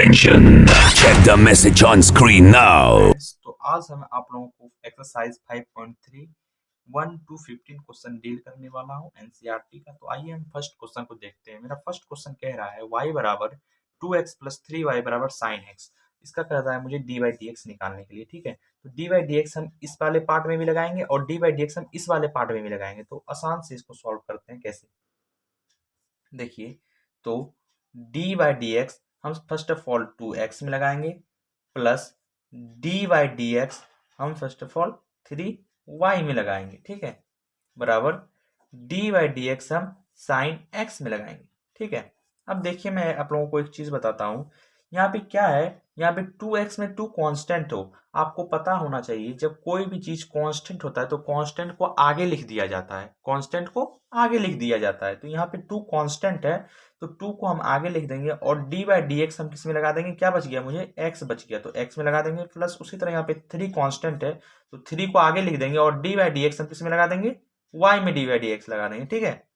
Attention! Check the message on screen now. तो आज हम आप लोगों को एक्सरसाइज 5.3 1 to 15 क्वेश्चन डील करने वाला हूं एनसीईआरटी का। तो आइए हम फर्स्ट क्वेश्चन को देखते हैं। मेरा फर्स्ट क्वेश्चन कह रहा है y बराबर 2x प्लस 3y बराबर साइन एक्स। इसका कह रहा है मुझे डी बाई डी एक्स निकालने के लिए। ठीक है, तो डी बाई डी एक्स हम इस वाले पार्ट में भी लगाएंगे और डी बाई डी एक्स हम इस वाले पार्ट में भी लगाएंगे। तो आसान से इसको सॉल्व करते हैं। कैसे, देखिए, तो डी बाई डी एक्स हम फर्स्ट ऑफ ऑल 2x में लगाएंगे plus d by D x हम फर्स्ट ऑफ ऑल 3y में लगाएंगे। ठीक है, बराबर डी बाई डी एक्स हम साइन x में लगाएंगे। ठीक है, अब देखिए मैं आप लोगों को एक चीज बताता हूं। यहाँ पे क्या है, यहाँ पे 2x में 2 कांस्टेंट हो। आपको पता होना चाहिए जब कोई भी चीज कांस्टेंट होता है तो कांस्टेंट को आगे लिख दिया जाता है। कांस्टेंट को आगे लिख दिया जाता है। तो यहाँ पे 2 कांस्टेंट है तो 2 को हम आगे लिख देंगे और डी बाई डी एक्स हम किस में लगा देंगे। क्या बच गया, मुझे x बच गया तो x में लगा देंगे। प्लस उसी तरह यहाँ पे 3 कांस्टेंट है तो 3 को आगे लिख देंगे और डी बाई डी एक्स हम किस में लगा देंगे, y में डी बाई डी एक्स लगा देंगे। ठीक है,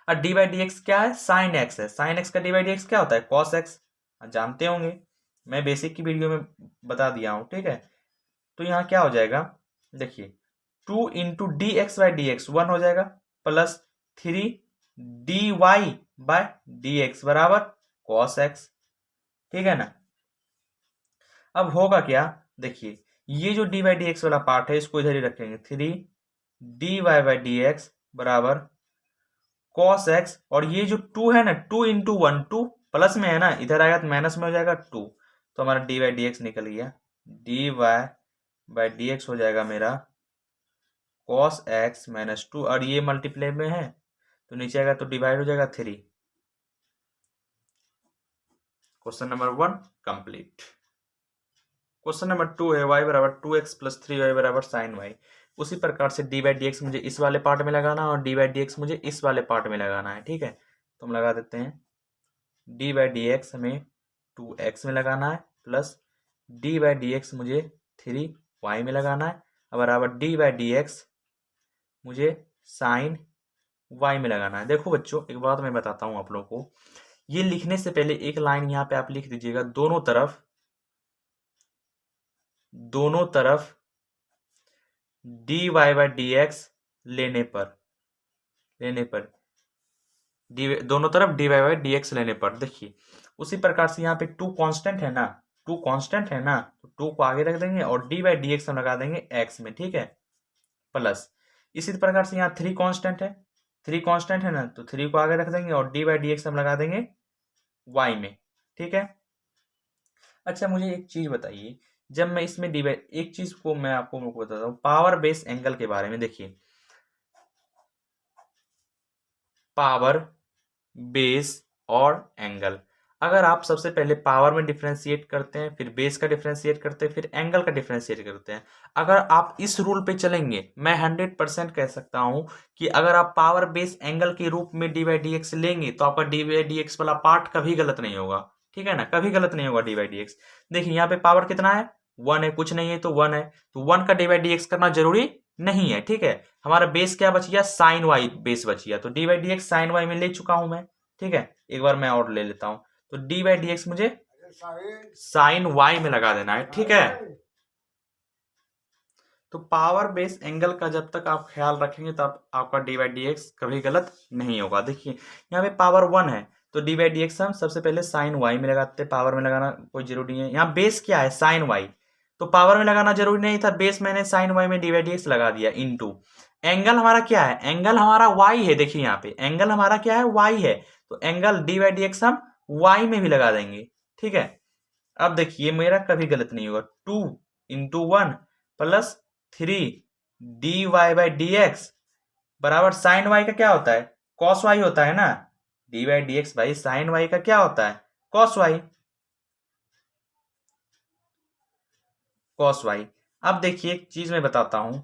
और डी बाई डी एक्स क्या है, साइन एक्स है। साइन एक्स का डी बाई डी एक्स क्या होता है, कॉस एक्स। जानते होंगे, मैं बेसिक की वीडियो में बता दिया हूं। ठीक है, तो यहाँ क्या हो जाएगा, देखिए 2 into d x by D x 1 हो जाएगा plus 3 d y by d x बराबर कॉस एक्स। ठीक है ना, अब होगा क्या, देखिए ये जो डी बाई डी एक्स वाला पार्ट है इसको इधर ही रखेंगे। 3 d Y by D x बराबर कॉस एक्स, और ये जो 2 है ना, 2 इंटू 1 2 प्लस में है ना, इधर आएगा तो माइनस में हो जाएगा 2। तो हमारा डी वाई डी एक्स निकल गया। D Y by D x हो जाएगा मेरा कॉस एक्स माइनस 2, और ये मल्टीप्लाई में है तो नीचे आएगा तो डिवाइड हो जाएगा 3। Question number 1 complete. Question number 2 है y बराबर 2x प्लस 3y बराबर साइन y। उसी प्रकार से डी बाई डी एक्स मुझे इस वाले पार्ट में लगाना है और डी बाई डी एक्स मुझे इस वाले पार्ट में लगाना है। ठीक है, तो हम लगा देते हैं डी बाई डी एक्स हमें 2x में लगाना है plus d by D x मुझे 3y में लगाना है, बराबर डी बाई डी एक्स मुझे साइन y में लगाना है। देखो बच्चों, एक बात मैं बताता हूँ आप लोगों को, ये लिखने से पहले एक लाइन यहाँ पे आप लिख दीजिएगा, दोनों तरफ d Y by D x लेने पर दोनों तरफ d Y by D x लेने पर। देखिए उसी प्रकार से यहाँ पे 2 कांस्टेंट है ना, 2 कांस्टेंट है ना, तो 2 को आगे रख देंगे और डी बाई डी एक्स हम लगा देंगे x में। ठीक है, प्लस इसी प्रकार से यहाँ 3 कांस्टेंट है, 3 कांस्टेंट है ना, तो 3 को आगे रख देंगे और डी बाई डी एक्स हम लगा देंगे y में। ठीक है, अच्छा मुझे एक चीज बताइए, जब मैं इसमें डिवाइड, एक चीज को मैं आपको बताता हूँ पावर बेस एंगल के बारे में। देखिए पावर बेस और एंगल, अगर आप सबसे पहले पावर में डिफरेंशिएट करते हैं, फिर बेस का डिफरेंशिएट करते हैं, फिर एंगल का डिफरेंशिएट करते हैं, अगर आप इस रूल पे चलेंगे, मैं 100% कह सकता हूं कि अगर आप पावर बेस एंगल के रूप में डी बाई डी एक्स लेंगे तो आपका डी बाई डी एक्स वाला पार्ट कभी गलत नहीं होगा। ठीक है ना, कभी गलत नहीं होगा डी बाई डी एक्स। देखिए यहाँ पे पावर कितना है, 1 है, कुछ नहीं है तो 1 है, तो 1 का डी बाई डी एक्स करना जरूरी नहीं है। ठीक है, हमारा बेस क्या बच गया, साइन वाई बेस बच गया, तो d by D x sine y में ले चुका हूं मैं। ठीक है, एक बार मैं और ले लेता हूं, तो डी बाई डी एक्स मुझे साइन वाई में लगा देना है। ठीक है, तो पावर बेस एंगल का जब तक आप ख्याल रखेंगे तब आपका डी बाई डी एक्स कभी गलत नहीं होगा। देखिए यहाँ पे पावर 1 है तो डी बाई डी एक्स हम सबसे पहले साइन वाई में लगाते हैं, पावर में लगाना कोई जरूरी नहीं है। यहाँ बेस क्या है, साइन वाई, तो पावर में लगाना जरूरी नहीं था, बेस मैंने साइन वाई में डी बाई डी एक्स लगा दिया। इनटू एंगल हमारा क्या है, एंगल हमारा वाई है। देखिए यहाँ पे एंगल हमारा क्या है, वाई है, तो angle D by D x हम वाई में भी लगा देंगे। ठीक है, अब देखिए मेरा कभी गलत नहीं होगा, 2 into 1 plus 3 d Y by D x बराबर साइन वाई का क्या होता है, कॉस वाई होता है ना। डी बाई डी एक्स भाई साइन वाई का क्या होता है, कॉस वाई, कॉस वाई। अब देखिए एक चीज मैं बताता हूं,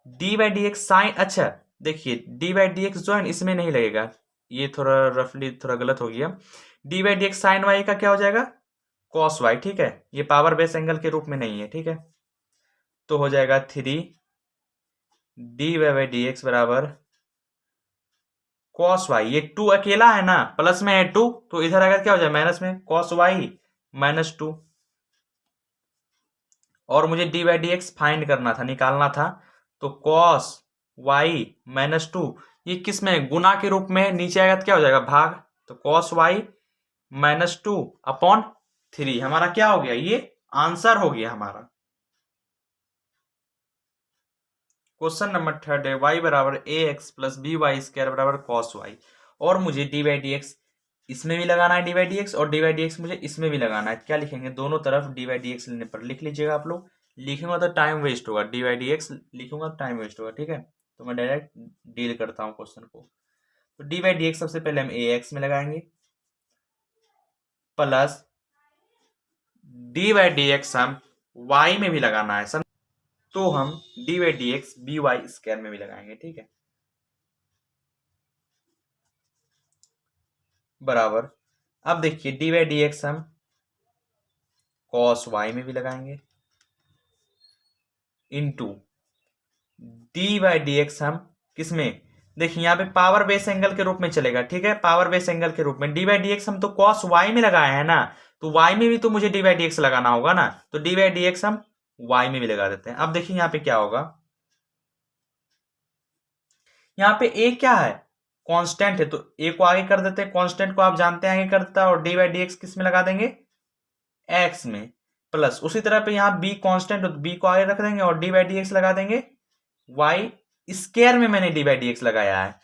d by D x sine, अच्छा देखिए डी बाई डी एक्स जो है इसमें नहीं लगेगा, ये थोड़ा रफली थोड़ा गलत हो गया। D by D x sine y का क्या हो जाएगा, कॉस वाई। ठीक है, ये पावर बेस एंगल के रूप में नहीं है। ठीक है, तो हो जाएगा 3 d Y by D x बराबर कॉस वाई, ये 2 अकेला है ना, प्लस में है 2, तो इधर अगर क्या हो जाए माइनस में, कॉस वाई माइनस 2। और मुझे D by D x find करना था, निकालना था, तो कॉस वाई माइनस 2, ये किस में, गुना के रूप में, नीचे आएगा तो क्या हो जाएगा भाग, तो कॉस वाई माइनस 2 अपॉन 3, हमारा क्या हो गया, ये आंसर हो गया हमारा। क्वेश्चन नंबर 3 है y बराबर a x plus b y square बराबर कॉस वाई, और मुझे डी बाई डी एक्स इसमें भी लगाना है, डी बाई डी एक्स, और डी बाई डी एक्स मुझे इसमें भी लगाना है। क्या लिखेंगे, दोनों तरफ डी बाई डी एक्स लेने पर, लिख लीजिएगा आप लोग, लिखूंगा तो टाइम वेस्ट होगा, डी बाई डी एक्स लिखूंगा तो टाइम वेस्ट होगा, ठीक है। तो मैं डायरेक्ट डील करता हूँ क्वेश्चन को। तो डी बाई डी एक्स सबसे पहले हम ए एक्स में लगाएंगे, plus d by D x हम वाई में भी लगाना है, तो हम d by D x b y square में भी लगाएंगे, ठीक है, बराबर। अब देखिए डी बाई डी एक्स हम कॉस वाई में भी लगाएंगे, into d by D x हम किसमें, देखिए यहाँ पे पावर बेस एंगल के रूप में चलेगा, ठीक है, पावर बेस एंगल के रूप में। डी बाई डी एक्स हम तो कॉस वाई में लगाए हैं ना, तो वाई में भी तो मुझे डी बाई डी एक्स लगाना होगा ना, तो डी बाई डी एक्स हम वाई में भी लगा देते हैं। अब देखिए यहाँ पे क्या होगा, यहाँ पे ए क्या है, कांस्टेंट है, तो ए को आगे कर देते हैं, कांस्टेंट को आप जानते हैं आगे करता है, और डी बाई डी एक्स किस में लगा देंगे, एक्स में, प्लस उसी तरह पे यहाँ बी कांस्टेंट है तो बी को आगे रख देंगे और डी बाई डी एक्स लगा देंगे वाई स्क्वायर में। मैंने डी बाई डी एक्स लगाया है।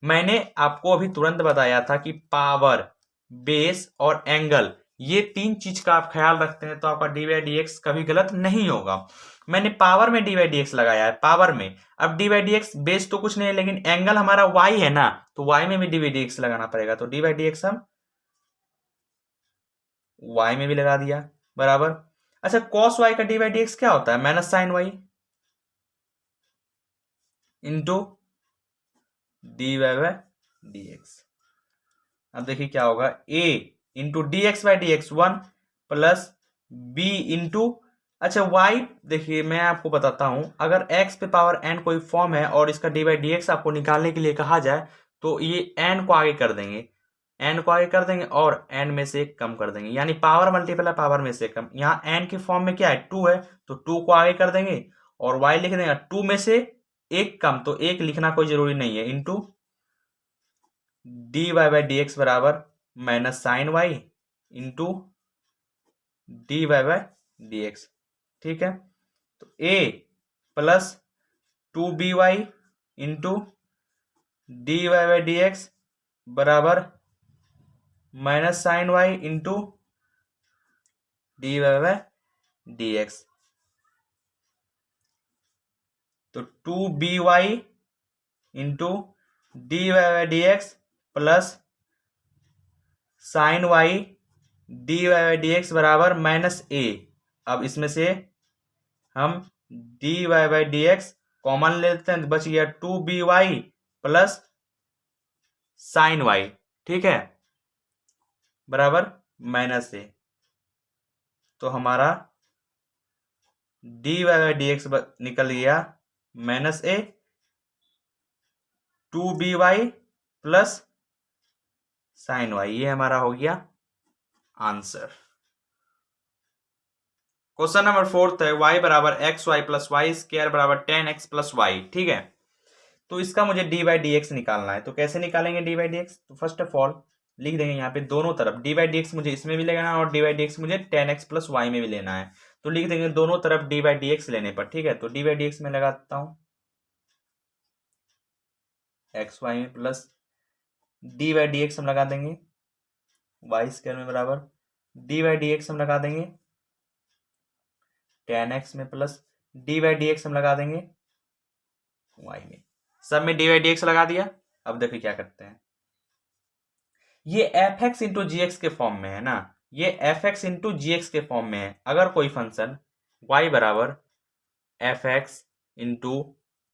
मैंने आपको अभी तुरंत बताया था कि पावर, बेस और एंगल, ये 3 चीज का आप ख्याल रखते हैं तो आपका डी बाई डी एक्स कभी गलत नहीं होगा। मैंने पावर में डी बाई डी एक्स लगाया है, पावर में। अब d by D x base तो कुछ नहीं है, लेकिन एंगल हमारा वाई है ना, तो वाई में भी डी बाई डी एक्स लगाना पड़ेगा, तो डी बाई डी एक्स हम वाई में भी लगा दिया, बराबर। अच्छा, कॉस वाई का डी बाई डी एक्स क्या होता है, minus sine y into d Y by D x. अब देखिए क्या होगा, a into d x by D x 1 plus b into, अच्छा y, देखिए मैं आपको बताता हूं, अगर x पे पावर n कोई फॉर्म है और इसका डी बाई डी एक्स आपको निकालने के लिए कहा जाए, तो ये n को आगे कर देंगे, n को आगे कर देंगे और n में से कम कर देंगे, यानी पावर मल्टीपल पावर में से कम। यहाँ n की फॉर्म में क्या है, 2 है, तो 2 को आगे कर देंगे और y लिख देंगे 2 में से एक कम, तो एक लिखना कोई जरूरी नहीं है, into d Y by D x बराबर minus sine y into d Y by D x, ठीक है। तो a plus 2by into d Y by D x बराबर minus sine y into d Y by D x, तो 2by into d Y by D x plus sine y d Y by D x बराबर minus a. अब इसमें से हम d Y by D x common लेते हैं तो बच गया 2by प्लस साइन वाई, ठीक है, बराबर माइनस ए। तो हमारा d Y by D x निकल गया minus a, 2by plus sine y, ये हमारा हो गया आंसर। क्वेश्चन नंबर 4 है y बराबर x y plus y square बराबर 10x प्लस वाई, ठीक है। तो इसका मुझे डी बाई डी एक्स निकालना है, तो कैसे निकालेंगे डी बाई डी एक्स, तो फर्स्ट ऑफ ऑल लिख देंगे यहाँ पे दोनों तरफ डी बाई डी एक्स मुझे इसमें भी लेना है और डी बाई डी एक्स मुझे 10x प्लस वाई में भी लेना है, तो लिख देंगे दोनों तरफ डी बाई डी एक्स लेने पर, ठीक है। तो डी बाई डी एक्स में लगा देता हूँ एक्स वाई में plus d by D x हम लगा देंगे वाई स्क्वायर में बराबर डी बाई डी एक्स हम लगा देंगे 10x में plus d by D x हम लगा देंगे वाई में, सब में डी बाई डी एक्स लगा दिया। अब देखिए क्या करते हैं, ये F x into g x के फॉर्म में है ना, ये F x into g x के फॉर्म में है। अगर कोई फंक्शन y बराबर F x into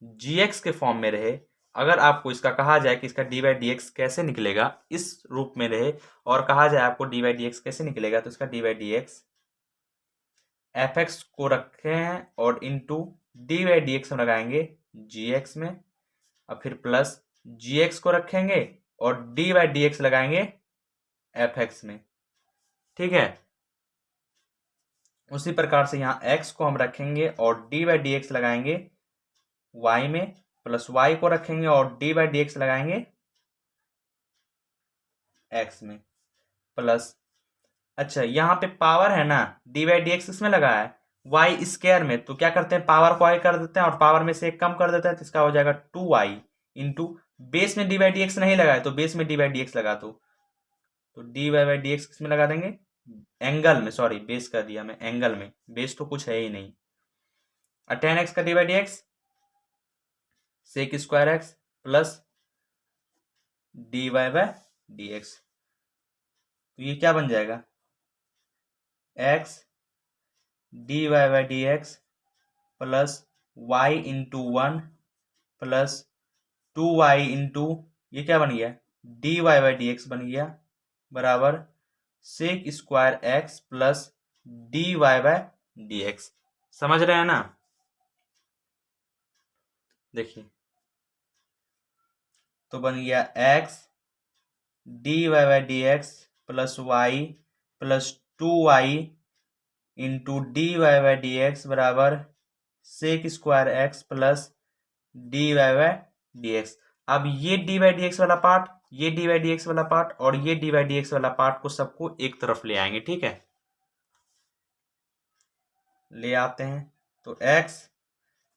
g x के फॉर्म में रहे, अगर आपको इसका कहा जाए कि इसका डी बाई डी एक्स कैसे निकलेगा, इस रूप में रहे और कहा जाए आपको डी बाई डी एक्स कैसे निकलेगा, तो इसका d by D x F x को रखे हैं और into d by D x हम लगाएंगे जी एक्स में, और फिर प्लस जी एक्स को रखेंगे और डी बाई डी एक्स लगाएंगे एफ एक्स में, ठीक है। उसी प्रकार से यहाँ x को हम रखेंगे और डी बाई डी एक्स लगाएंगे y में, प्लस y को रखेंगे और डी बाई डी एक्स लगाएंगे x में, प्लस अच्छा यहाँ पे पावर है ना, डी बाई डी एक्स इसमें लगा है वाई स्क्वायर में, तो क्या करते हैं पावर को आगे कर देते हैं और पावर में से एक कम कर देते हैं, तो इसका हो जाएगा 2y इंटू बेस में डी बाई डी एक्स नहीं लगा है तो बेस में डी बाई डी एक्स लगा दो, तो d Y by D x किसमें लगा देंगे एंगल में, सॉरी बेस कर दिया मैं एंगल में, बेस तो कुछ है ही नहीं। और टेन एक्स का d by D x sec square x plus d Y by D x, तो ये क्या बन जाएगा x d Y by D x plus y into one plus 2y into ये क्या बन गया d Y by D x बन गया बराबर sec square x plus d Y by D x. समझ रहे हैं ना, देखिए तो बन गया x d Y by D x plus y plus 2y into d Y by D x बराबर sec square x plus d Y by D x. अब ये डी वाई डी एक्स वाला पार्ट, ये डी वाई डी एक्स वाला part और ये d y d x वाला part को सबको एक तरफ ले आएंगे, ठीक है। ले आते हैं तो x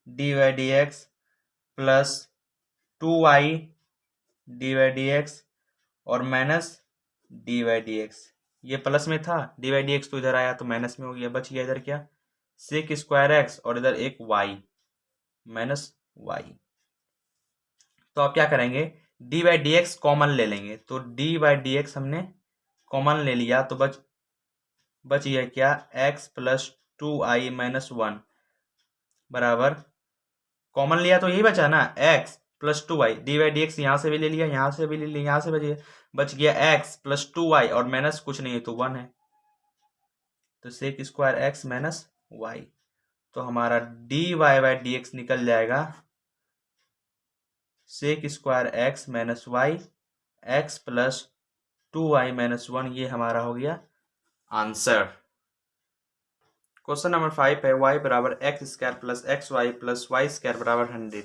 d y d x plus 2y d y d x और minus d y d x, ये प्लस में था डी वाई डी एक्स तो इधर आया तो माइनस में हो गया, बच गया इधर क्या सेक स्क्वायर एक्स और इधर एक y माइनस y। तो आप क्या करेंगे D by D x common ले लेंगे, तो डी बाई डी एक्स हमने कॉमन ले लिया तो बच गया क्या x प्लस 2i माइनस 1 बराबर कॉमन लिया तो यही बचा ना x plus 2y, D by D x यहाँ से भी ले लिया यहाँ से भी ले लिया यहाँ से बच गया x प्लस 2y और माइनस कुछ नहीं है तो 1 है, तो sec square x minus y, तो हमारा d Y by D x निकल जाएगा sec square x minus y x plus 2y minus 1, ये हमारा हो गया आंसर। क्वेश्चन नंबर 5 है y बराबर x square plus x y plus y square बराबर 100,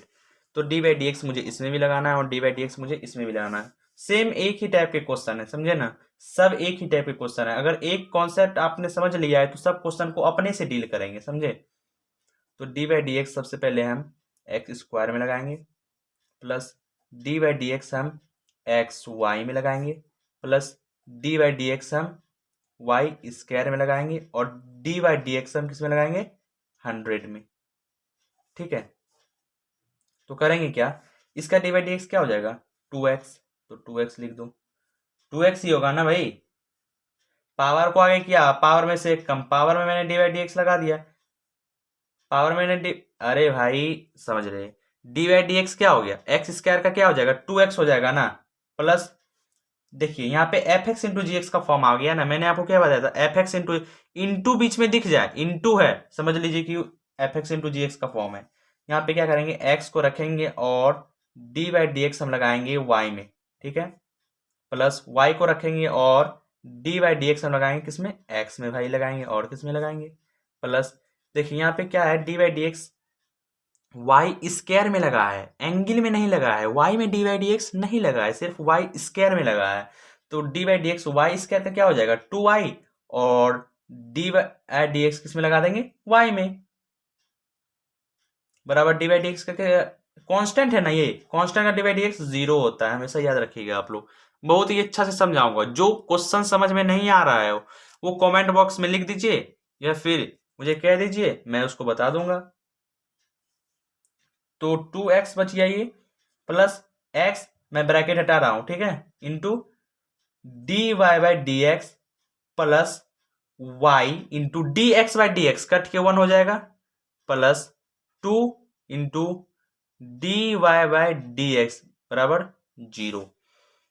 तो डी बाई डी एक्स मुझे इसमें भी लगाना है और डी बाई डी एक्स मुझे इसमें भी लगाना है। सेम एक ही टाइप के क्वेश्चन है, समझे ना, सब एक ही टाइप के क्वेश्चन है। अगर एक कॉन्सेप्ट आपने समझ लिया है तो सब क्वेश्चन को अपने से डील करेंगे, समझे। तो डी बाई डी एक्स सबसे पहले हम एक्स स्क्वायर में लगाएंगे plus d by D x हम एक्स वाई में लगाएंगे plus d by D x हम वाई स्क्वायर में लगाएंगे और डी बाई डी एक्स हम किस में लगाएंगे 100 में, ठीक है। तो करेंगे क्या, इसका डी बाई डी एक्स क्या हो जाएगा 2x, तो 2x लिख दो, 2x ही होगा ना भाई, पावर को आगे किया पावर में से कम, पावर में मैंने डी बाई डी एक्स लगा दिया, पावर में मैंने अरे भाई समझ रहे, डी बाई डी एक्स क्या हो गया एक्स स्क्वायर का क्या हो जाएगा 2x हो जाएगा ना, प्लस देखिए यहाँ पे F x into g x का फॉर्म आ गया ना, मैंने आपको क्या बताया था एफ एक्स इंटू बीच में दिख जाए इंटू है, समझ लीजिए कि F x into g x का फॉर्म है। यहाँ पे क्या करेंगे एक्स को रखेंगे और डी बाई डी एक्स हम लगाएंगे वाई में, ठीक है, प्लस वाई को रखेंगे और डी बाई डी एक्स हम लगाएंगे किसमें एक्स में भाई लगाएंगे और किस में लगाएंगे प्लस, देखिए यहाँ पे क्या है d by D x y square में लगा है, एंगल में नहीं लगा है, वाई में डी बाई डी एक्स नहीं लगा है, सिर्फ वाई स्क्वायर में लगा है, तो d by D x y square का क्या हो जाएगा 2y और डी बाई डी एक्स किस में लगा देंगे y में बराबर डी बाई डी एक्स का कांस्टेंट है ना, ये कांस्टेंट का डी बाई डी एक्स 0 होता है, हमेशा याद रखिएगा आप लोग, बहुत ही अच्छा से समझाऊंगा। जो क्वेश्चन समझ में नहीं आ रहा है वो कमेंट बॉक्स में लिख दीजिए या फिर मुझे कह दीजिए, मैं उसको बता दूंगा। तो 2x बच गया ये प्लस x, मैं ब्रैकेट हटा रहा हूं, ठीक है, into d Y by D x plus y into d x by D x cut के 1 हो जाएगा plus 2 into d Y by D x बराबर 0।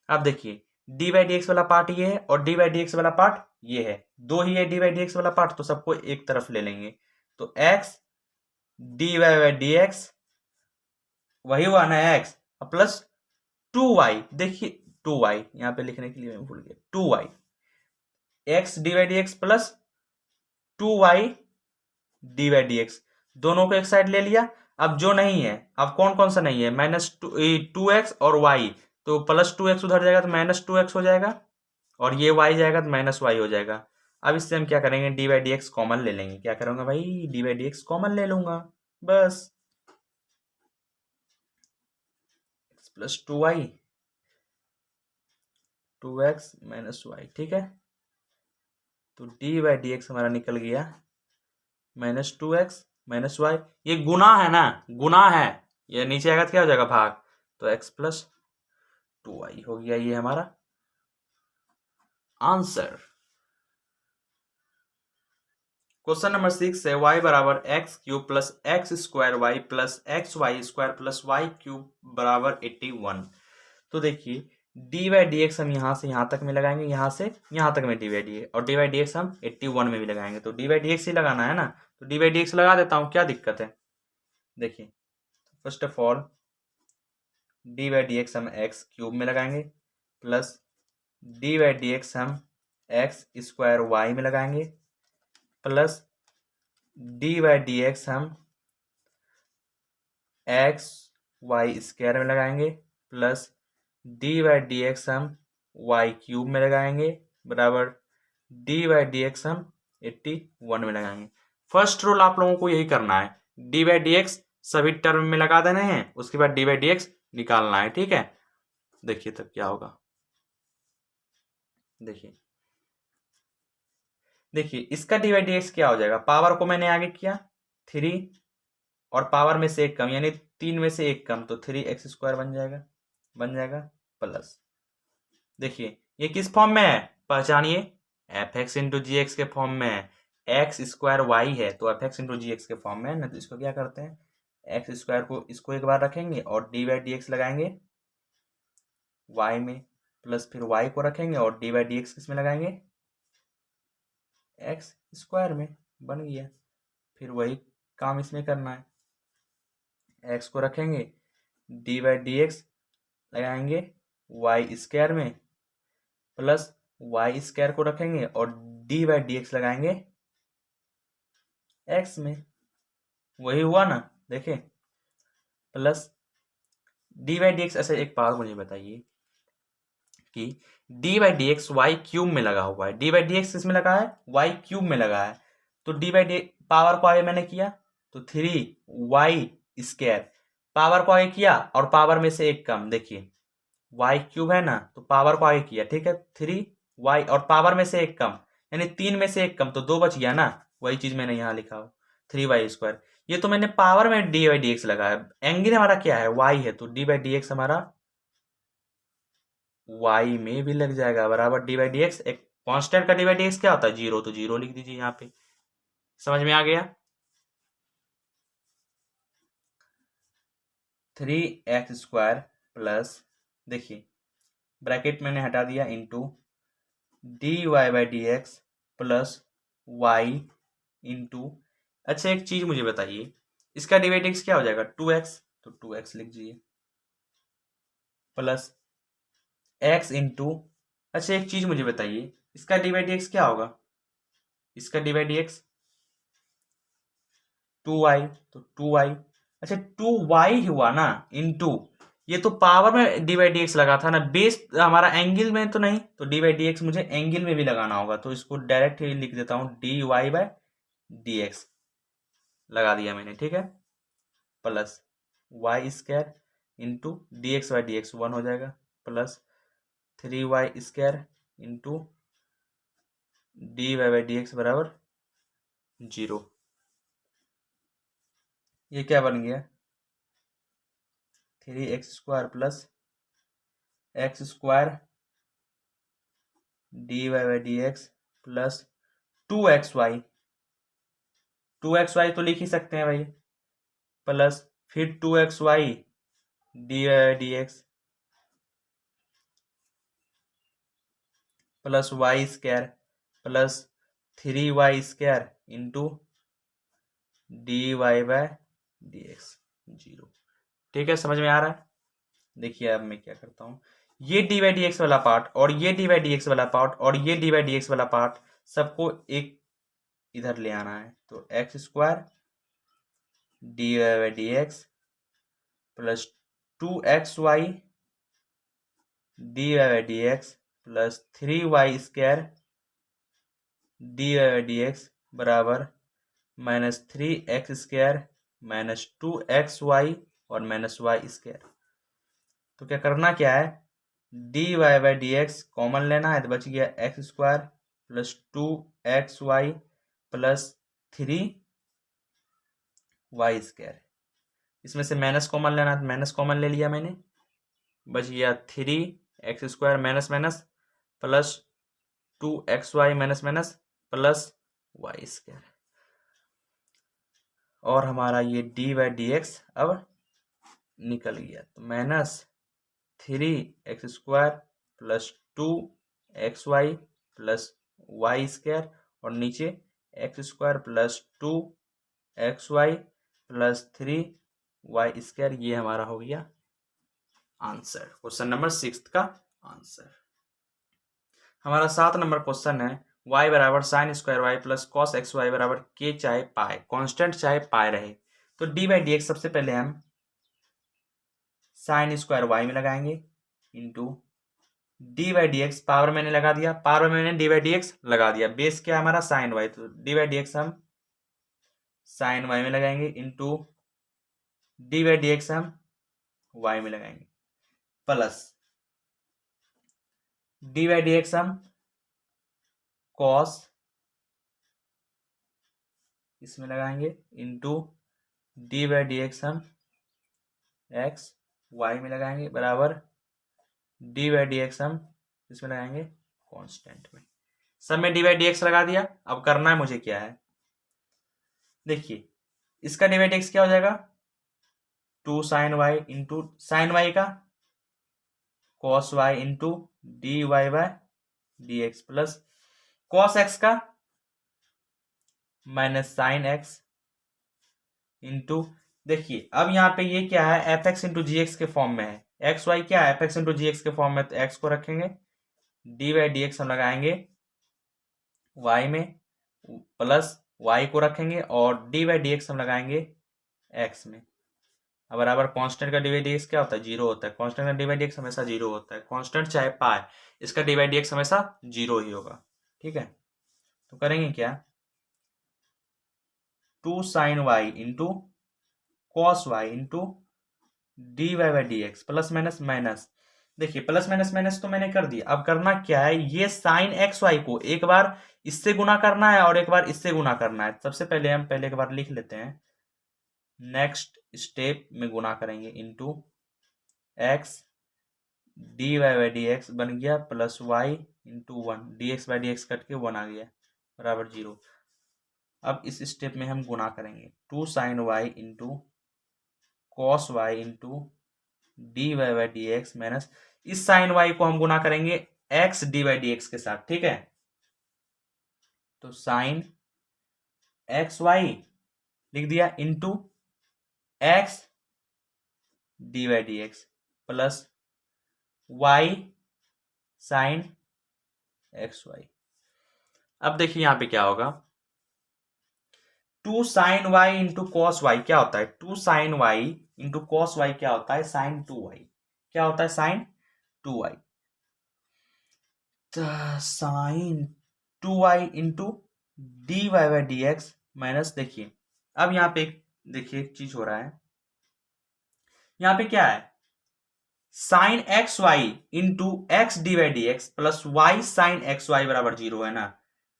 अब देखिए डी बाई डी एक्स वाला पार्ट ये है और डी बाई डी एक्स वाला पार्ट ये है, दो ही है डी बाई डी एक्स वाला पार्ट, तो सबको एक तरफ ले लेंगे, तो x d Y by D x वही हुआ ना x प्लस 2y, देखिए 2y, यहाँ पे लिखने के लिए मैं भूल गया, 2y x dy dx plus 2y dy dx, दोनों को एक साइड ले लिया। अब जो नहीं है, अब कौन कौन सा नहीं है, -2x और y, तो +2x उधर जाएगा तो -2x हो जाएगा, और ये y जाएगा तो -y हो जाएगा। अब इससे हम क्या करेंगे, dy dx कॉमन ले लेंगे। क्या करूंगा भाई, dy dx कॉमन ले लूंगा, बस x plus 2y 2x -y, ठीक है। तो dy dx हमारा निकल गया -2x -y, ये गुना है ना, गुना है, ये नीचे आएगा तो क्या हो जाएगा, भाग, तो x प्लस 2y हो गया ये हमारा आंसर। क्वेश्चन नंबर 6 है y बराबर x cube plus x square y plus x y square plus y cube बराबर 81। तो देखिए डी वाई डी एक्स हम यहाँ से यहाँ तक में लगाएंगे, यहाँ से यहाँ तक में डी वाई डी एक्स, और डी वाई डी एक्स हम 81 में भी लगाएंगे, तो डी वाई डी एक्स ही लगाना है ना, तो डी वाई डी एक्स लगा देता हूँ, क्या दिक्कत है। देखिए first of all d y d x हम एक्स क्यूब में लगाएंगे plus d y d x हम एक्स स्क्वायर वाई में लगाएंगे plus d y d x हम एक्स वाई स्क्वायर में लगाएंगे plus d y d x हम वाई क्यूब में लगाएंगे बराबर डी वाई डी एक्स हम 81 में लगाएंगे। फर्स्ट रूल आप लोगों को यही करना है, डी वाई डी एक्स सभी टर्म में लगा देने हैं, उसके बाद डी वाई डी एक्स निकालना है, ठीक है। देखिए तब क्या होगा, देखिए देखिए इसका डी वाई डी एक्स क्या हो जाएगा, पावर को मैंने आगे किया 3 और पावर में से एक कम, यानी 3 में से एक कम, तो 3x² बन जाएगा प्लस, देखिए ये किस फॉर्म में है, पहचानिए, F x into g x के फॉर्म में है, एक्स स्क्वायर वाई है तो F x into g x के फॉर्म में है ना, तो इसको क्या करते हैं, एक्स स्क्वायर को इसको एक बार रखेंगे और डी वाई डी एक्स लगाएंगे वाई में, प्लस फिर वाई को रखेंगे और डी वाई डी एक्स किस में लगाएंगे, एक्स स्क्वायर में, बन गया। फिर वही काम इसमें करना है, एक्स को रखेंगे डी वाई डी एक्स लगाएंगे वाई स्क्वायर में प्लस वाई स्क्वायर को रखेंगे और डी वाई डी एक्स लगाएंगे एक्स में, वही हुआ ना, देखें plus d y d x. ऐसे एक बात मुझे बताइए कि d y d x y cube में लगा हुआ है, डी वाई डी एक्स किसमें लगा है, वाई क्यूब में लगा है, तो डी वाई डी पावर को आगे मैंने किया तो 3y स्क्वायर, पावर को आगे किया और पावर में से एक कम, देखिए वाई क्यूब है ना, तो पावर को आगे किया, ठीक है, 3y और पावर में से एक कम, यानी 3 में से एक कम, तो 2 बच गया ना, वही चीज मैंने यहाँ लिखा हो 3y²। ये तो मैंने पावर में डी वाई डी एक्स लगाया, एंगल हमारा क्या है, y है, तो डी वाई डी एक्स हमारा y में भी लग जाएगा बराबर डी वाई डी एक्स, एक कांस्टेंट का डी वाई डी एक्स क्या होता है, 0, तो 0 लिख दीजिए यहाँ पे। समझ में आ गया, 3x² प्लस, देखिए ब्रैकेट मैंने हटा दिया, into d Y by D x plus y into, अच्छा एक चीज मुझे बताइए, इसका डी वाई डी एक्स क्या हो जाएगा, 2x, तो 2x लिख दीजिए प्लस x इंटू, अच्छा एक चीज मुझे बताइए, इसका डी वाई डी एक्स क्या होगा, इसका डी वाई डी एक्स 2y, तो 2y, अच्छा 2y हुआ ना इंटू, ये तो पावर में डी वाई डी एक्स लगा था ना, बेस हमारा एंगल में तो नहीं, तो डी वाई डी एक्स मुझे एंगल में भी लगाना होगा, तो इसको डायरेक्ट ही लिख देता हूँ, d y by d x लगा दिया मैंने, ठीक है, plus y² into d x by D x 1 हो जाएगा plus 3y² into d Y by D x बराबर 0। ये क्या बन गया, 3x² plus x² d Y by D x plus 2xy, 2xy तो लिख ही सकते हैं भाई, प्लस फिर 2xy d Y by D x plus y² plus 3y² into d y by d x 0। ठीक है, समझ में आ रहा है। देखिए अब मैं क्या करता हूँ, ये डी बाई डी एक्स वाला पार्ट और ये डी बाई डी एक्स वाला पार्ट और ये डी बाई डी एक्स वाला पार्ट सबको एक इधर ले आना है। तो x square d Y by D x plus 2xy d Y by D x plus 3y square d Y by D x बराबर -3x स्क्वायर -2xy और -y स्क्वायर। तो क्या करना क्या है, d Y by D x common लेना है, तो बच गया x square plus 2xy plus 3y square. इसमें से माइनस कॉमन लेना है, तो माइनस कॉमन ले लिया मैंने, बच गया 3x square minus minus plus 2xy minus minus plus y square. और हमारा ये डी बाई डी एक्स अब निकल गया, तो -3x square plus 2xy plus y square और नीचे x square plus 2xy plus 3y square. ये हमारा हो गया आंसर, क्वेश्चन नंबर 6 का आंसर। हमारा 7 नंबर क्वेश्चन है y बराबर sine square y plus cos x y बराबर के चाहे पाए, कांस्टेंट चाहे पाए रहे। तो डी बाई डी एक्स सबसे पहले हम साइन स्क्वायर वाई में लगाएंगे into d by D x, power मैंने लगा दिया, पावर में मैंने डी बाई डी एक्स लगा दिया, बेस क्या हमारा साइन वाई, तो डी बाई डी एक्स हम साइन वाई में लगाएंगे into d by D x हम वाई में लगाएंगे plus d by D x हम कॉस इसमें लगाएंगे into d by D x हम एक्स वाई में लगाएंगे बराबर डी बाई डी एक्स हम इसमें लगाएंगे कांस्टेंट में। सब में डी बाई डी एक्स लगा दिया। अब करना है मुझे क्या है, देखिए इसका डी बाई डी एक्स क्या हो जाएगा, 2 sine y into sine y का cos y into d Y by D x plus cos x का माइनस साइन एक्स इंटू, देखिए अब यहाँ पे ये क्या है, f x into g x के फॉर्म में है, एक्स वाई क्या है f x into g x के फॉर्म में, तो एक्स को रखेंगे, डी बाई डी एक्स हम लगाएंगे वाई में प्लस वाई को रखेंगे और डी बाई डी एक्स हम लगाएंगे एक्स में। अब बराबर कांस्टेंट का डी बाई डी एक्स क्या होता है, जीरो होता है, कांस्टेंट का डी बाई डी एक्स हमेशा जीरो होता है, कांस्टेंट चाहे पाए, इसका डी बाई डी एक्स हमेशा जीरो ही होगा। ठीक है, तो करेंगे क्या, 2 sine y into cos y into d Y by D x plus minus minus, देखिए प्लस माइनस माइनस तो मैंने कर दिया। अब करना क्या है, ये साइन एक्स वाई को एक बार इससे गुना करना है और एक बार इससे गुना करना है। सबसे पहले हम एक बार लिख लेते हैं, नेक्स्ट स्टेप में गुना करेंगे into x d Y by D x बन गया plus y into 1, d x by D x cut के 1 आ गया बराबर 0। अब इस स्टेप में हम गुना करेंगे 2 sine y into cos y into d Y by D x minus, इस साइन वाई को हम गुना करेंगे x d by D x के साथ। ठीक है, तो साइन एक्स वाई लिख दिया into x d by D x plus y sine x y. अब देखिए यहां पे क्या होगा, 2 sine y into cos y क्या होता है, 2 sine y into cos y क्या होता है, साइन 2y, क्या होता है sine 2y, sine 2y into d Y by D x minus, देखिए अब यहाँ पे देखिए एक चीज हो रहा है, यहाँ पे क्या है, sine x y into x d y d x plus y sine x y बराबर 0 है ना,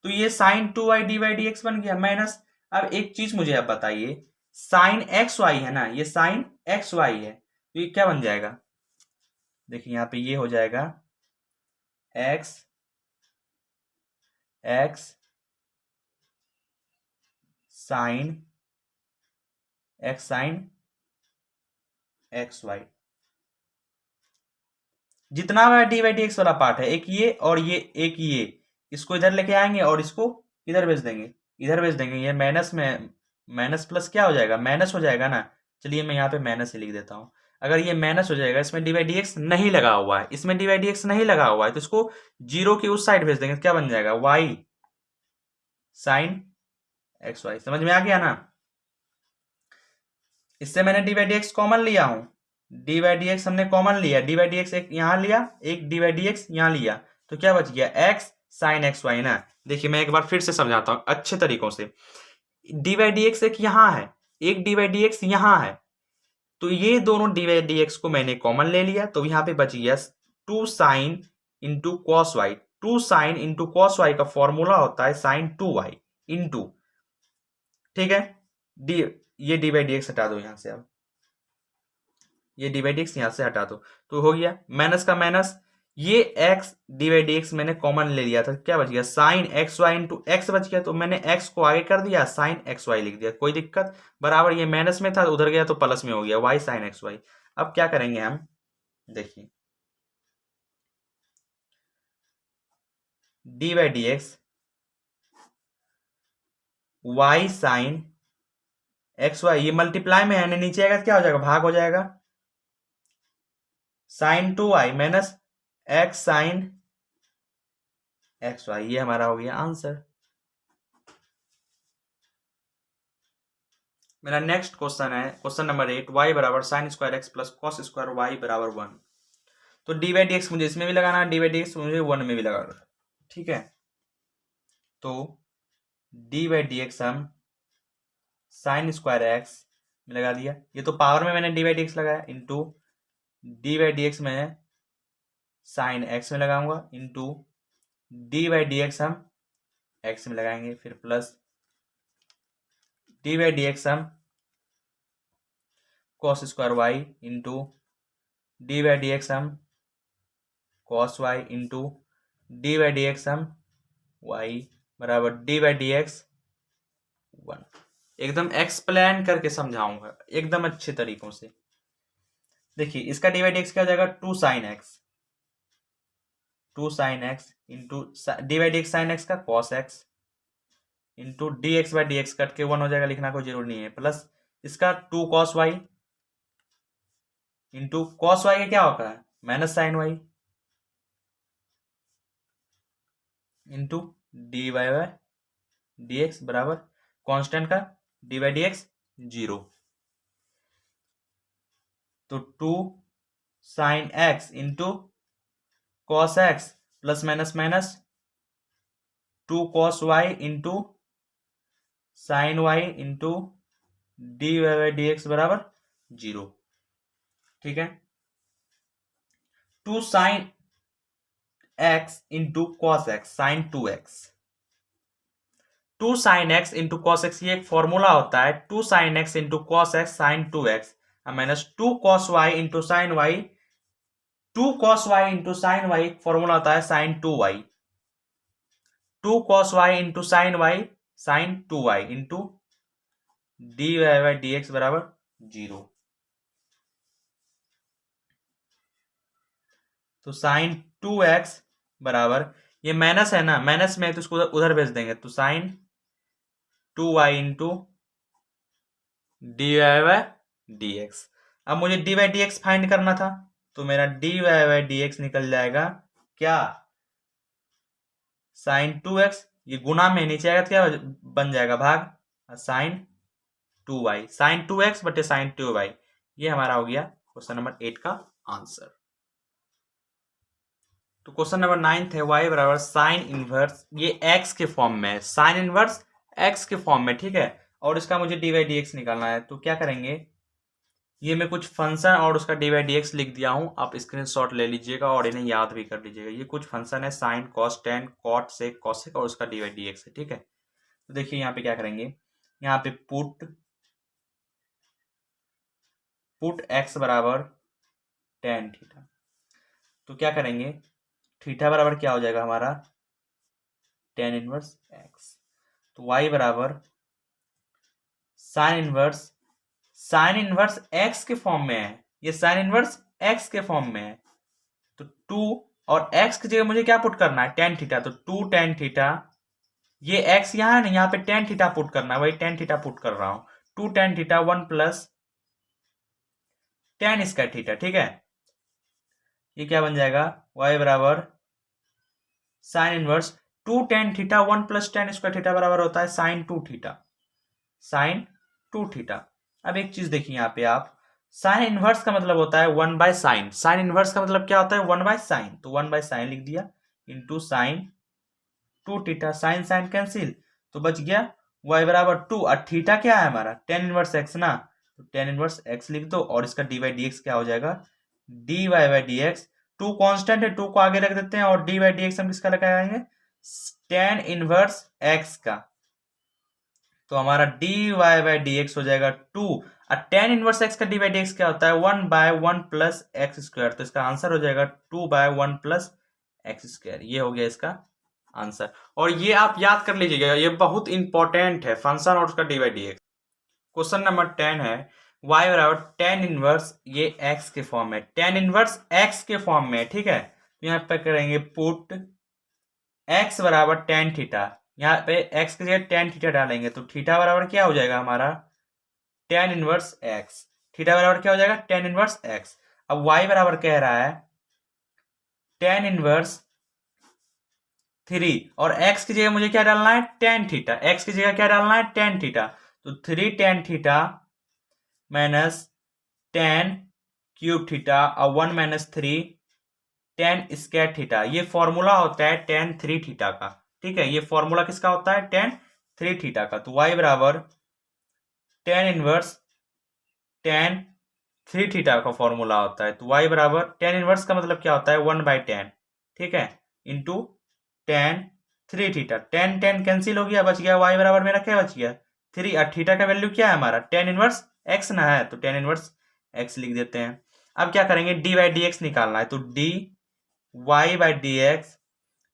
तो ये sine 2y d y d x बन गया माइनस। अब एक चीज मुझे अब बताइए, साइन एक्स वाई है ना, ये साइन एक्स वाई है, तो ये क्या बन जाएगा, देखिए यहां पे ये हो जाएगा x x sine x y, जितना डी वाई डी एक्स वाला पार्ट है, एक ये और ये एक ये, इसको इधर लेके आएंगे और इसको इधर भेज देंगे, इधर भेज देंगे, ये माइनस में माइनस प्लस क्या हो जाएगा, माइनस हो जाएगा ना। चलिए मैं यहाँ पे माइनस ही लिख देता हूँ। अगर ये माइनस हो जाएगा, इसमें डी बाई डी एक्स नहीं लगा हुआ है, इसमें डी बाई डी एक्स नहीं लगा हुआ है, तो इसको जीरो की उस साइड भेज देंगे तो क्या बन जाएगा, वाई साइन एक्स वाई। समझ में आ गया ना। इससे मैंने d by D x common लिया हूं, डी बाई डी एक्स हमने कॉमन लिया, डी बाई डी एक्स एक यहां लिया, एक डी बाई डी एक्स यहां लिया, तो क्या बच गया, एक्स साइन एक्स वाई ना। देखिए मैं एक बार फिर से समझाता हूं अच्छे तरीकों से। डी बाई डी एक्स एक यहां है, एक डी बाई डी एक्स यहां है, तो ये दोनों डी बाई डी एक्स को मैंने कॉमन ले लिया, तो यहां पे बच गया two sine into cos y. Two sine into cos y का फॉर्मूला होता है साइन टू वाई इंटू, ठीक है, डी, ये डी बाई डी एक्स हटा दो यहां से, अब ये डी बाई डी एक्स यहां से हटा दो, तो हो गया माइनस का माइनस, ये x d by D x मैंने कॉमन ले लिया था, क्या बच गया, sine x y into x बच गया, तो मैंने एक्स को आगे कर दिया, साइन एक्स वाई लिख दिया, कोई दिक्कत, बराबर ये माइनस में था उधर गया तो प्लस में हो गया, वाई साइन एक्स वाई। अब क्या करेंगे हम, देखिए d by D x y sine x y, ये मल्टीप्लाई में है, नीचे आएगा तो क्या हो जाएगा, भाग हो जाएगा, sine two y minus x sine x y, ये हमारा हो गया आंसर। मेरा नेक्स्ट क्वेश्चन है क्वेश्चन नंबर 8, वाई बराबर sine square x plus cos square y बराबर 1। तो डी बाई डी एक्स मुझे इसमें भी लगाना, डी बाई डी एक्स मुझे 1 में भी लगाना, ठीक है। तो डी बाई डी एक्स हम साइन स्क्वायर एक्स में लगा दिया, ये तो पावर में मैंने डी बाई डी एक्स लगाया, into d by D x में साइन एक्स में लगाऊंगा, into d by D x हम एक्स में लगाएंगे, फिर plus d by D x हम cos square y into d by D x हम cos y into d by D x हम वाई बराबर डी बाई डी एक्स 1। एकदम explain करके समझाऊंगा एकदम अच्छे तरीकों से। देखिए इसका डी बाई डी एक्स क्या हो जाएगा, two sine x, two sine x into d by D x sine x का cos x into d x by D x cut के 1 हो जाएगा, लिखना कोई जरूरी नहीं है, प्लस इसका two cos y into cos y का क्या होगा है minus sine y into d Y by D x बराबर कांस्टेंट का डी बाई डी एक्स 0। तो two sine x into cos x plus minus minus two cos y into sine y into d Y by D x बराबर 0, ठीक है। Two sine x into cos x sine 2x, two sine x into cos x, ये एक formula होता है, two sine x into cos x sine 2x minus two cos y into sine y, two cos y into sine y एक formula होता है sine 2y, two cos y into sine y sine 2y into d Y by D x बराबर 0। तो sign 2x बराबर, ये minus है ना, minus में तो इसको उधर भेज देंगे, तो sine 2y into d Y by D x. अब मुझे d y d x find करना था, तो मेरा d Y by D x निकल जाएगा क्या, साइन 2x, ये गुना में नीचे आएगा तो क्या बन जाएगा, भाग, साइन 2y, साइन 2x बटे साइन 2y, ये हमारा हो गया क्वेश्चन नंबर 8 का आंसर। तो क्वेश्चन नंबर 9 है, y बराबर साइन इनवर्स, ये x के फॉर्म में है, साइन इनवर्स x के फॉर्म में, ठीक है, और इसका मुझे डी बाई डी एक्स निकालना है। तो क्या करेंगे, ये मैं कुछ फंक्शन और उसका डी बाई डी एक्स लिख दिया हूं, आप स्क्रीनशॉट ले लीजिएगा और इन्हें याद भी कर लीजिएगा। ये कुछ फंक्शन है, sine cos tan cot sec cosec और उसका डी बाई डी एक्स है, ठीक है। तो देखिए यहाँ पे क्या करेंगे, यहाँ पे पुट एक्स बराबर टेन थीटा, तो क्या करेंगे, थीटा बराबर क्या हो जाएगा हमारा टेन इनवर्स एक्स, तो वाई बराबर साइन इनवर्स एक्स के फॉर्म में है, ये साइन इनवर्स एक्स के फॉर्म में है, तो 2 और एक्स की जगह मुझे क्या पुट करना है, टेन थीटा, तो 2 टेन थीटा, ये एक्स यहाँ है ना, यहाँ पे टेन थीटा पुट करना है, वही टेन थीटा पुट कर रहा हूं, 2 tan theta 1 plus ten square theta, ठीक है। ये क्या बन जाएगा, y बराबर sine inverse 2 tan theta 1 + tan square theta बराबर होता है sin 2 थीटा, sin 2 थीटा। अब एक चीज देखिए यहाँ पे आप, साइन इनवर्स का मतलब होता है 1/sin, साइन इनवर्स का मतलब क्या होता है 1/sin, तो 1/sin लिख दिया into sin 2 theta, sine sine cancel, तो बच गया y बराबर 2, और थीटा क्या है हमारा टेन इनवर्स एक्स ना, तो टेन इनवर्स एक्स लिख दो, और इसका डी बाई डी एक्स क्या हो जाएगा, d Y by D x, two constant है, टू को आगे रख देते हैं, और डी बाई डी एक्स हम किसका लगाएंगे, टेन इनवर्स एक्स का, तो हमारा d Y by D x हो जाएगा 2, और टेन इनवर्स एक्स का डी बाई डी एक्स क्या होता है 1/1 + एक्स स्क्वायर, तो इसका आंसर हो जाएगा 2/1 + एक्स स्क्वायर, ये हो गया इसका आंसर। और ये आप याद कर लीजिएगा, ये बहुत इंपॉर्टेंट है, फंक्शन और उसका D by D x. Question number 10 है, y बराबर टेन इनवर्स, ये x के फॉर्म में, टेन इनवर्स x के फॉर्म में, ठीक है। तो यहाँ पे करेंगे पुट x बराबर टेन थीटा, यहाँ पे x की जगह टेन थीटा डालेंगे, तो थीटा बराबर क्या हो जाएगा हमारा टेन इनवर्स x, थीटा बराबर क्या हो जाएगा टेन इनवर्स x। अब y बराबर कह रहा है टेन इनवर्स 3, और x की जगह मुझे क्या डालना है टेन थीटा, x की जगह क्या डालना है टेन थीटा, तो 3 tan theta minus ten cube theta और 1 - 3 टेन स्क्वायर थीटा, ये फॉर्मूला होता है टेन थ्री थीटा का, ठीक है। ये फॉर्मूला किसका होता है टेन थ्री थीटा का, तो y बराबर tan inverse tan three theta का फॉर्मूला होता है, तो y बराबर टेन इनवर्स का मतलब क्या होता है 1/10, ठीक है, into ten three theta, ten ten cancel हो गया, बच गया y बराबर मेरा क्या बच गया 3, और थीटा का वैल्यू क्या है हमारा टेन इनवर्स x ना है, तो टेन इनवर्स x लिख देते हैं। अब क्या करेंगे डी बाई डी एक्स निकालना है, तो d Y by D x,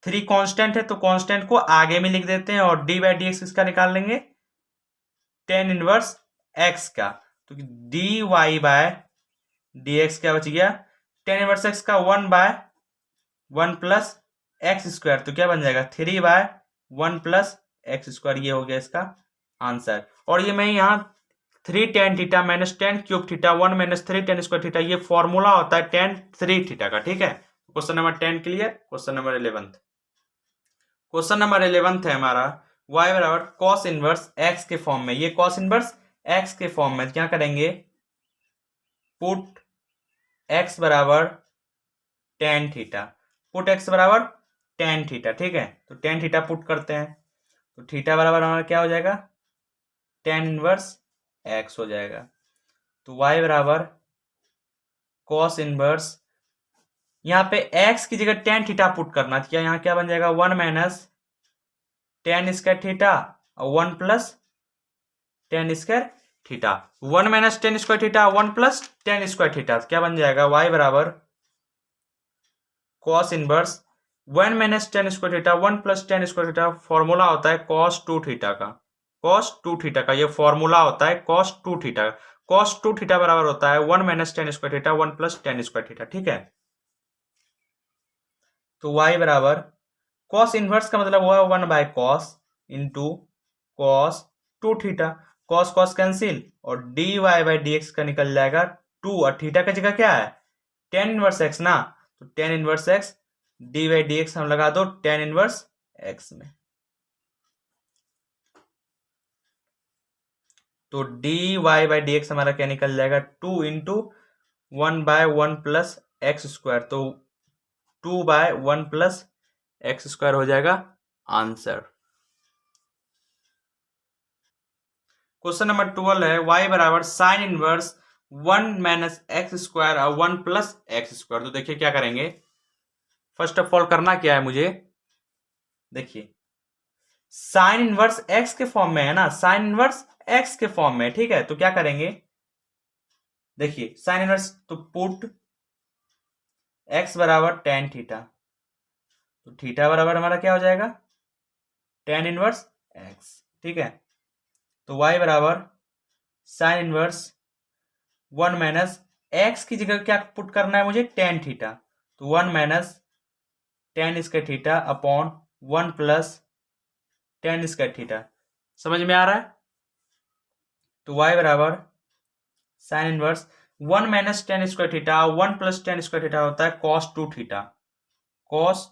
three constant है तो कॉन्स्टेंट को आगे में लिख देते हैं, और डी बाई डी एक्स किसका निकाल लेंगे टेन इनवर्स एक्स का, तो d y by d x क्या बच गया टेन इनवर्स एक्स का 1/1 + एक्स स्क्वायर, तो क्या बन जाएगा 3/1 + एक्स स्क्वायर, ये हो गया इसका आंसर। और ये मैं यहाँ 3 tan theta minus ten cube theta 1 - 3 tan² theta, ये फॉर्मूला होता है टेन थ्री थीटा का, ठीक है। Question number 10 clear. Question number 11, question number 11 है हमारा y बराबर कॉस इनवर्स x के फॉर्म में, ये कॉस इनवर्स x के फॉर्म में क्या करेंगे पुट x बराबर टेन थीटा, पुट x बराबर टेन थीटा, ठीक है, तो टेन थीटा पुट करते हैं, तो थीटा बराबर हमारा क्या हो जाएगा टेन इनवर्स x हो जाएगा, तो y बराबर कॉस इनवर्स, यहाँ पे x की जगह टेन थीटा पुट करना चाहिए, यहाँ क्या बन जाएगा 1 - टेन स्क्वायर थीटा और 1 + ten square theta, 1 - ten square theta 1 + ten square theta, क्या बन जाएगा y बराबर cos inverse 1 - ten square theta 1 + ten square theta, formula होता है cos 2 थीटा का, cos 2 थीटा का ये फॉर्मूला होता है cos 2 थीटा, cos 2 थीटा बराबर होता है 1 - ten square theta 1 + ten square theta, ठीक है। तो y बराबर cos इनवर्स का मतलब हुआ 1/cos into cos 2 theta, cos cos cancel, और dy बाई डी एक्स का निकल जाएगा 2, और थीटा का जगह क्या है टेन इनवर्स एक्स ना, तो tan inverse x d by D x हम लगा दो टेन इनवर्स एक्स में, तो d Y by D x हमारा क्या निकल जाएगा 2 इंटू 1/1 + एक्स स्क्वायर, तो 2/1 + एक्स स्क्वायर हो जाएगा आंसर। क्वेश्चन नंबर 12 है y बराबर साइन इनवर्स 1 - एक्स स्क्वायर और 1 + एक्स स्क्वायर, तो देखिए क्या करेंगे, फर्स्ट ऑफ ऑल करना क्या है मुझे, देखिए साइन इनवर्स एक्स के फॉर्म में है ना, साइन इनवर्स एक्स के फॉर्म में, ठीक है, तो क्या करेंगे देखिए साइन इनवर्स, तो पुट एक्स बराबर टेन थीटा, तो थीटा बराबर हमारा क्या हो जाएगा टेन इनवर्स एक्स, ठीक है, तो y बराबर साइन इनवर्स 1 - एक्स की जगह क्या पुट करना है मुझे टेन थीटा, तो 1 - ten square theta upon 1 + ten square theta, समझ में आ रहा है। तो y बराबर sine inverse 1 minus ten square theta 1 plus ten square theta होता है कॉस 2 थीटा। कॉस,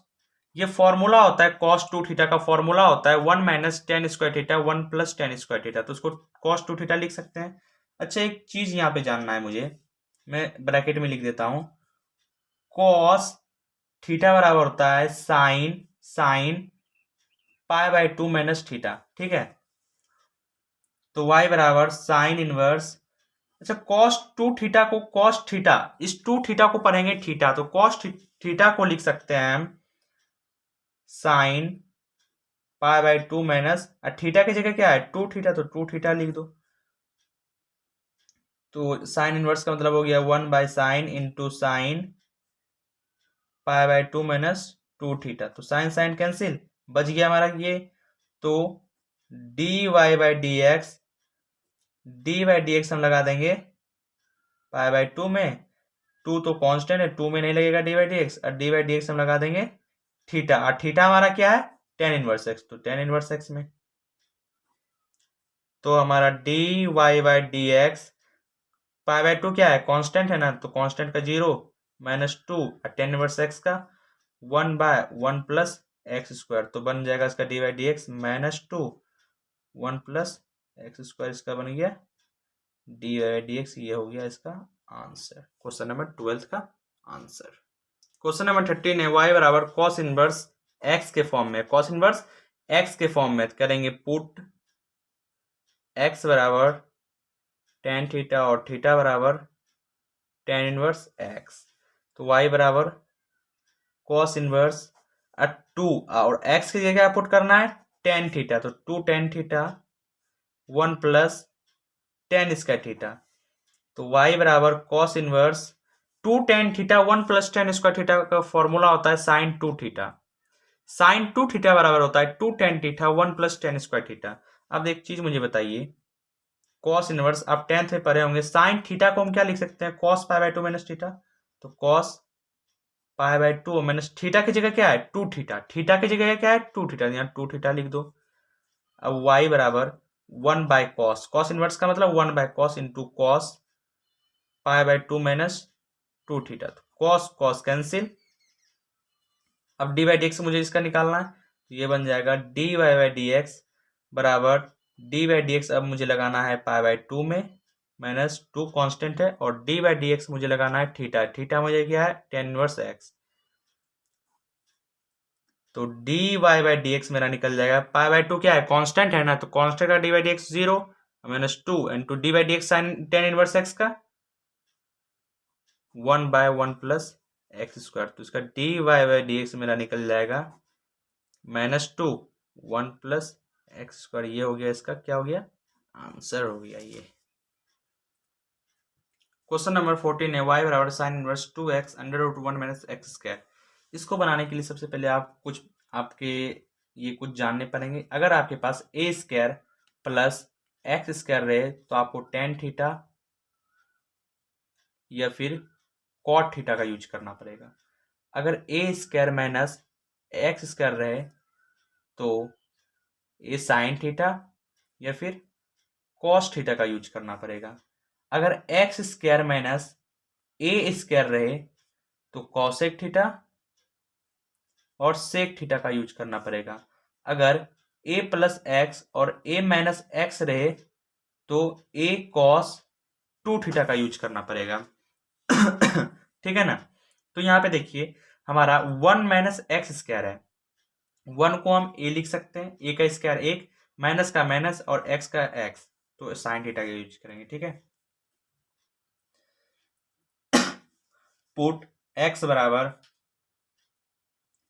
ये फॉर्मूला होता है कॉस 2 थीटा का फॉर्मूला होता है 1 minus ten square theta 1 plus ten square theta, तो उसको कॉस 2 थीटा लिख सकते हैं। अच्छा, एक चीज यहाँ पे जानना है मुझे, मैं ब्रैकेट में लिख देता हूं। कॉस थीटा बराबर होता है sign pi by 2 minus theta, ठीक है। तो y बराबर साइन इनवर्स, अच्छा कॉस 2 थीटा को कॉस थीटा, इस 2 थीटा को पढ़ेंगे थीटा, तो कॉस थीटा को लिख सकते हैं हम sign pi by 2 minus, theta की जगह क्या है 2 थीटा, तो 2 थीटा लिख दो। तो साइन इनवर्स का मतलब हो गया 1 by sine into sine pi by 2 minus 2 theta, तो साइन साइन कैंसिल, बच गया हमारा ये। तो d Y by D x हम लगा देंगे पाई बाई 2 में, 2 तो कांस्टेंट है, 2 में नहीं लगेगा डी बाई डी एक्स, और डी बाई डी एक्स हम लगा देंगे थीटा, और थीटा हमारा क्या है टेन इनवर्स एक्स, तो टेन इनवर्स एक्स में, तो हमारा d Y by D x pi by 2 क्या है कांस्टेंट है ना, तो कांस्टेंट का 0 माइनस 2 और टेन इनवर्स एक्स का 1 बाय 1 प्लस एक्स स्क्वायर, तो बन जाएगा इसका d by D x minus 2 1 plus x square, इसका बन गया डी बाई डी एक्स, ये हो गया इसका आंसर, क्वेश्चन नंबर 12 का आंसर। क्वेश्चन नंबर 13 है y बराबर कॉस इनवर्स x के फॉर्म में, कॉस इनवर्स x के फॉर्म में करेंगे पुट x बराबर टेन थीटा और थीटा बराबर टेन इनवर्स x, तो y बराबर कॉस इनवर्स 2 और x की जगह पुट करना है टेन थीटा, तो 2 tan theta 1 plus ten square theta, तो y बराबर cos inverse 2 tan theta 1 plus ten square theta का फॉर्मूला होता है साइन 2 थीटा, साइन 2 थीटा बराबर होता है 2 tan theta 1 plus ten square theta. अब एक चीज मुझे बताइए, कॉस इनवर्स आप 10th में पढ़े होंगे, साइन थीटा को हम क्या लिख सकते हैं cos pi by 2 minus theta, तो cos pi by 2 minus theta की जगह क्या है 2 थीटा, थीटा की जगह क्या है 2 थीटा, यहाँ 2 थीटा लिख दो। अब y बराबर 1 बाय कॉस, कॉस इनवर्स का मतलब 1 by cos into cos pi by 2 minus 2 theta, तो कॉस कॉस कैंसिल। अब डी बाई डी एक्स मुझे इसका निकालना है, तो ये बन जाएगा d Y by D x बराबर डी बाई डी एक्स, अब मुझे लगाना है पाई बाई 2 में माइनस 2 कॉन्स्टेंट है, और डी बाई डी एक्स मुझे लगाना है थीटा, थीटा मुझे क्या है टेन इनवर्स एक्स, तो d Y by D x मेरा निकल जाएगा, पाई बाई 2 क्या है कांस्टेंट है ना, तो कांस्टेंट का d by D x 0 minus 2 into d by D x sine tan inverse x का 1 बाय 1 प्लस एक्स स्क्वायर, तो इसका डी वाई बाई डी एक्स मेरा निकल जाएगा माइनस 2 1 प्लस एक्स स्क्वायर, ये हो गया इसका क्या हो गया आंसर हो गया ये। क्वेश्चन नंबर 14 है y बराबर sine inverse 2x under root 1 minus x square. इसको बनाने के लिए सबसे पहले आप कुछ आपके ये कुछ जानने पड़ेंगे। अगर आपके पास ए स्क्वायर प्लस एक्स स्क्वायर रहे तो आपको टेन थीटा या फिर कॉट थीटा का यूज करना पड़ेगा। अगर ए स्क्वायर माइनस एक्स स्क्वायर रहे तो ए साइन थीटा या फिर कॉस थीटा का यूज करना पड़ेगा। अगर एक्स स्क्वायर माइनस ए स्क्वायर रहे तो कॉसेक थीटा और सेक थीटा का यूज करना पड़ेगा। अगर ए प्लस एक्स और ए माइनस एक्स रहे तो ए कॉस 2 थीटा का यूज करना पड़ेगा। ठीक है ना, तो यहाँ पे देखिए हमारा 1 माइनस एक्स स्क्वायर है, 1 को हम ए लिख सकते हैं, ए का स्क्वायर 1 माइनस का माइनस और एक्स का एक्स, तो साइन थीटा का यूज करेंगे। ठीक है, पुट एक्स बराबर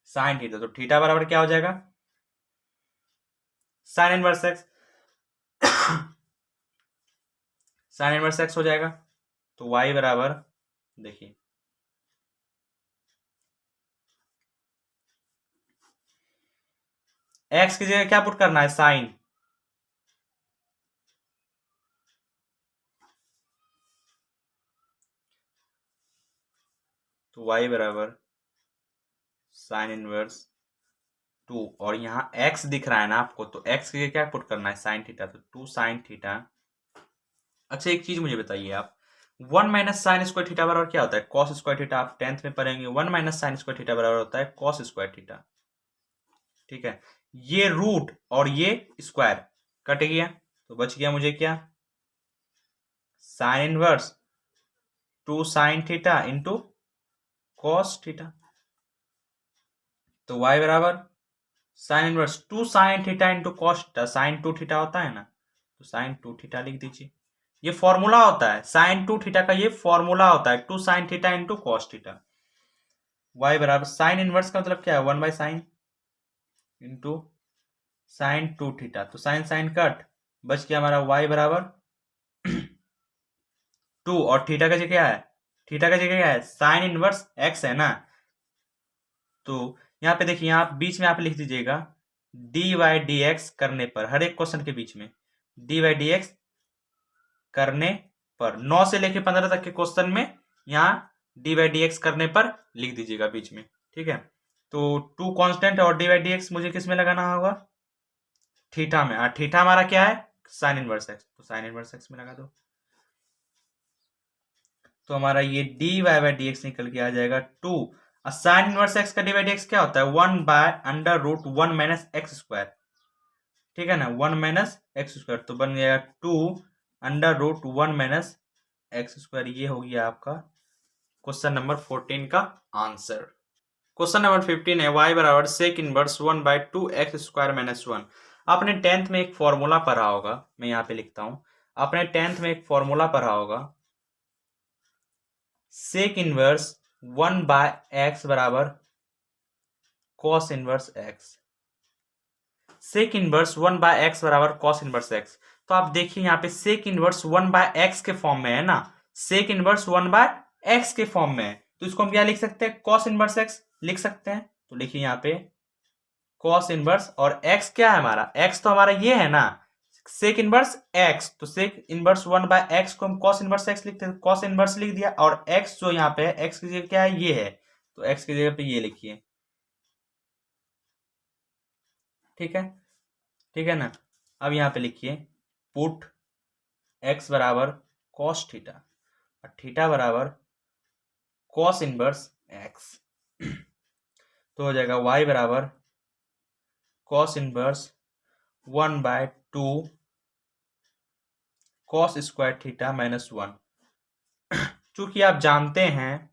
साइन थीटा, तो थीटा बराबर क्या हो जाएगा sign inverse x, sign inverse x हो जाएगा। तो y बराबर देखिए x की जगह क्या पुट करना है साइन, तो y बराबर साइन इनवर्स 2 और यहाँ x दिख रहा है ना आपको, तो x की जगह क्या पुट करना है साइन थीटा, तो 2 साइन थीटा। अच्छा एक चीज मुझे बताइए आप, 1 माइनस साइन स्क्वायर थीटा बराबर क्या होता है, कॉस स्क्वायर थीटा। आप 10th में पढ़ेंगे 1 माइनस साइन स्क्वायर थीटा बराबर होता है कॉस स्क्वायर थीटा। ठीक है, ये रूट और ये स्क्वायर कट गया तो बच गया मुझे क्या, sine inverse 2 sine theta into cos theta. तो y बराबर sine inverse 2 sine theta into cos theta, sine 2 theta होता है ना, तो साइन 2 थीटा लिख दीजिए। ये फॉर्मूला होता है साइन 2 थीटा का, ये फॉर्मूला होता है 2 sine theta into cos theta. y बराबर साइन इनवर्स का मतलब क्या है, 1 by sine into sign 2 theta, तो साइन साइन कट, बच गया हमारा y बराबर 2 और थीटा का जगह क्या है, थीटा का जगह क्या है, साइन इनवर्स x है ना। तो यहाँ पे देखिए, यहाँ बीच में आप लिख दीजिएगा डी वाई डी एक्स करने पर, हर एक क्वेश्चन के बीच में डी वाई डी एक्स करने पर, 9 से लेके 15 तक के क्वेश्चन में यहाँ डी वाई डी एक्स करने पर लिख दीजिएगा बीच में। ठीक है, तो 2 कांस्टेंट और डी वाई डी एक्स मुझे किस में लगाना होगा, थीटा में। और थीटा हमारा क्या है, साइन इनवर्स एक्स, तो साइन इनवर्स एक्स में लगा दो। तो हमारा ये d Y by D x निकल के आ जाएगा 2, और साइन इनवर्स एक्स का डी बाई डी एक्स क्या होता है, 1 by under root 1 minus x square. ठीक है ना, 1 माइनस एक्स स्क्वायर, तो बन गया 2 under root 1 minus x square. ये हो गया आपका क्वेश्चन नंबर 14 का आंसर। क्वेश्चन नंबर 15 है y बराबर sec inverse 1 by 2 x square minus 1। आपने 10th में एक फॉर्मूला पढ़ा होगा, मैं यहाँ पे लिखता हूं, आपने 10th में एक फॉर्मूला पढ़ा होगा, सेक इनवर्स 1 बाय एक्स बराबर cos inverse x. Sec inverse 1 by x बराबर कॉस इनवर्स एक्स। तो आप देखिए यहाँ पे सेक इनवर्स 1 बाय एक्स के फॉर्म में है ना, सेक इनवर्स 1 बाय एक्स के फॉर्म में है, तो इसको हम क्या लिख सकते हैं, कॉस इनवर्स एक्स लिख सकते हैं। तो लिखिए यहाँ पे कॉस इनवर्स, और एक्स क्या है हमारा, एक्स तो हमारा ये है ना, सेक इनवर्स एक्स, तो सेक इनवर्स 1 बाय एक्स को हम कॉस इनवर्स एक्स लिखते हैं, कॉस इनवर्स लिख दिया। और एक्स जो यहाँ पे है, एक्स की जगह क्या है, ये है, तो एक्स की जगह पे ये लिखिए। ठीक है, ठीक है ना। अब यहाँ पे लिखिए पुट एक्स बराबर कॉस थीटा और थीटा बराबर कॉस इनवर्स एक्स, तो हो जाएगा y बराबर cos inverse 1 by 2 cos square theta minus 1। चूंकि आप जानते हैं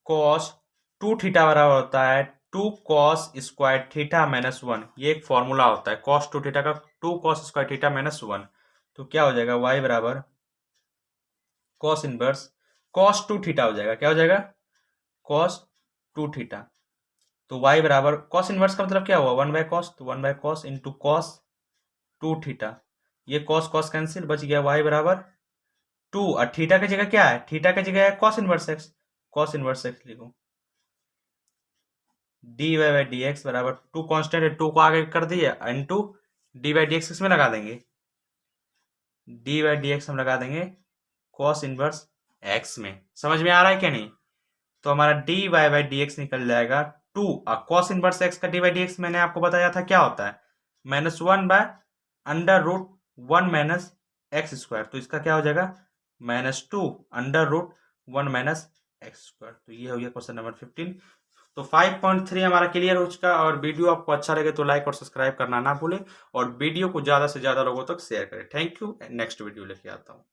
कॉस 2 थीटा बराबर होता है 2 कॉस स्क्वायर थीटा माइनस 1, ये एक फॉर्मूला होता है कॉस 2 थीटा का, 2 कॉस स्क्वायर थीटा माइनस 1। तो क्या हो जाएगा, y बराबर कॉस इनवर्स कॉस 2 थीटा हो जाएगा, क्या हो जाएगा, कॉस 2 थीटा। तो y बराबर कॉस इनवर्स का मतलब क्या हुआ, 1 बाय कॉस, तो 1 by cos into cos 2 theta, ये कॉस कॉस कैंसिल, बच गया y बराबर 2, और थीटा की जगह क्या है, थीटा की जगह है cos inverse x, cos inverse x लिखो। D Y by D x बराबर 2 कॉन्स्टेंट है, 2 को आगे कर दिए into d y d x किसमें लगा देंगे, डी वाई डी एक्स हम लगा देंगे कॉस इनवर्स एक्स में। समझ में आ रहा है क्या नहीं, तो हमारा d Y by D x निकल जाएगा 2, और कॉस इनवर्स एक्स का डी वाई डी एक्स मैंने आपको बताया था क्या होता है, minus 1 by under root 1 minus x square, तो इसका क्या हो जाएगा, -2 under root 1 minus x square. तो ये हो गया क्वेश्चन नंबर 15। तो 5.3 हमारा क्लियर हो चुका, और वीडियो आपको अच्छा लगे तो लाइक और सब्सक्राइब करना ना भूलें, और वीडियो को ज़्यादा से ज़्यादा लोगों तक शेयर करें। थैंक यू, नेक्स्ट वीडियो लेके आता हूँ।